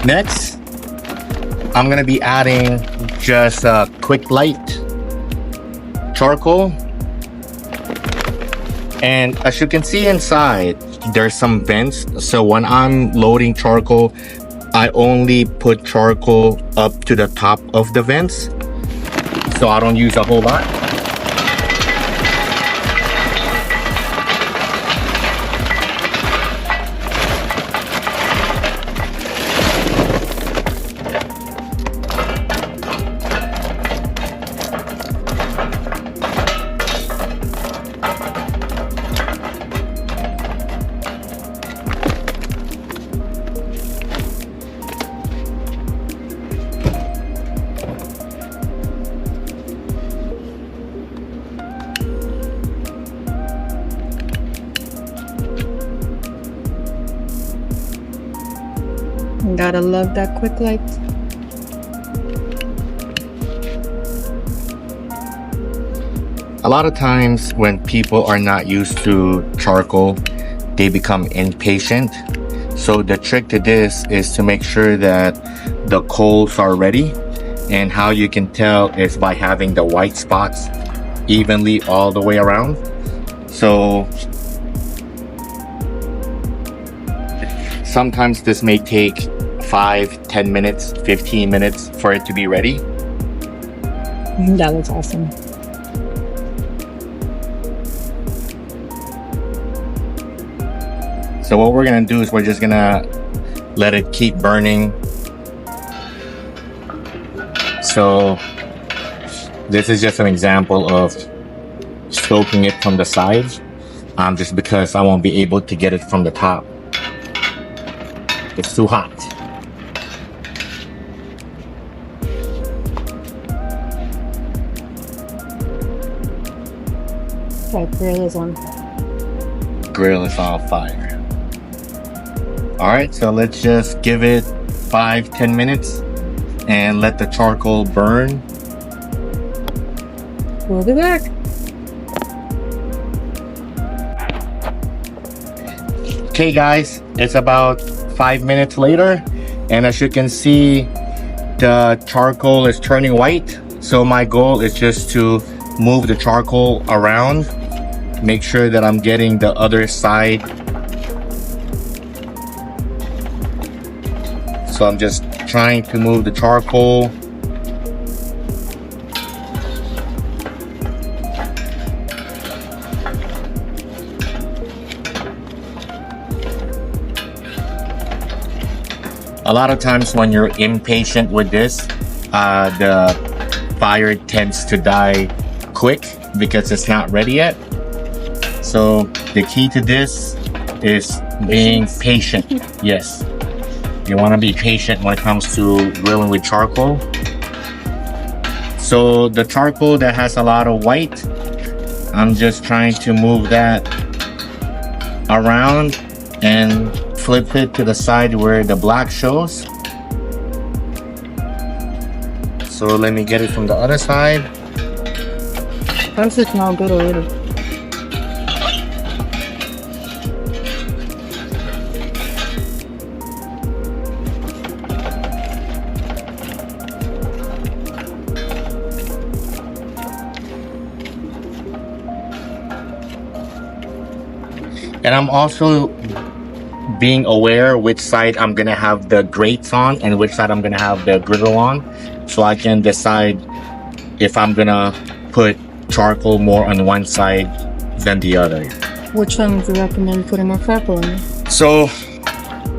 Next, I'm gonna be adding just a quick light charcoal. And as you can see inside, there's some vents. So when I'm loading charcoal, I only put charcoal up to the top of the vents. So I don't use a whole lot. Gotta love that quick light. A lot of times when people are not used to charcoal, they become impatient. So the trick to this is to make sure that the coals are ready. And how you can tell is by having the white spots evenly all the way around. So sometimes this may take 5, 10 minutes, 15 minutes for it to be ready. That looks awesome. So what we're gonna do is we're just gonna let it keep burning. So this is just an example of stoking it from the sides, just because I won't be able to get it from the top. It's too hot. That grill is on. Grill is on fire. All right, so let's just give it 5-10 minutes and let the charcoal burn. We'll be back. Okay guys, it's about 5 minutes later, and as you can see, the charcoal is turning white. So my goal is just to move the charcoal around, make sure that I'm getting the other side. So I'm just trying to move the charcoal. A lot of times when you're impatient with this, the fire tends to die quick because it's not ready yet. So the key to this is being patient. Yes, you want to be patient when it comes to grilling with charcoal. So the charcoal that has a lot of white, I'm just trying to move that around and flip it to the side where the black shows. So let me get it from the other side. Does it smell good already? And I'm also being aware which side I'm gonna have the grates on and which side I'm gonna have the griddle on, so I can decide if I'm gonna put charcoal more on one side than the other. Which one do you recommend putting more charcoal in? So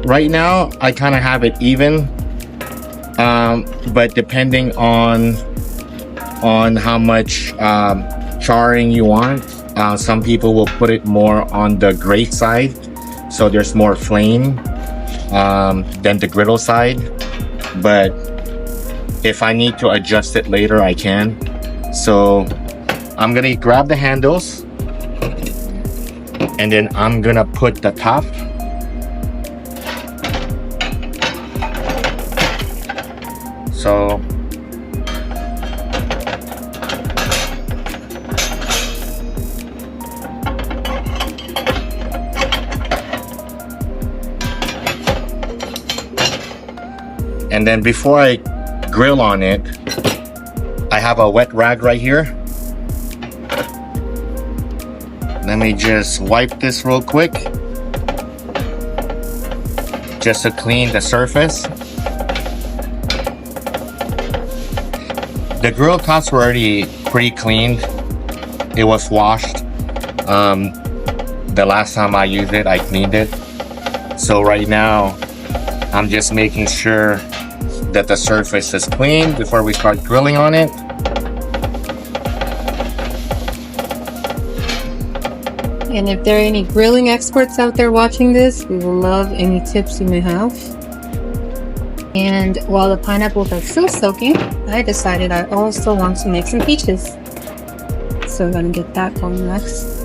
right now I kind of have it even, but depending on how much charring you want, some people will put it more on the grate side, so there's more flame than the griddle side. But if I need to adjust it later, I can. So I'm gonna grab the handles and then I'm gonna put the top. So And then before I grill on it, I have a wet rag right here. Let me just wipe this real quick, just to clean the surface. The grill tops were already pretty cleaned. It was washed. The last time I used it, I cleaned it. So right now, I'm just making sure that the surface is clean before we start grilling on it. And if there are any grilling experts out there watching this, we will love any tips you may have. And while the pineapples are still soaking, I decided I also want to make some peaches. So I'm gonna get that going next.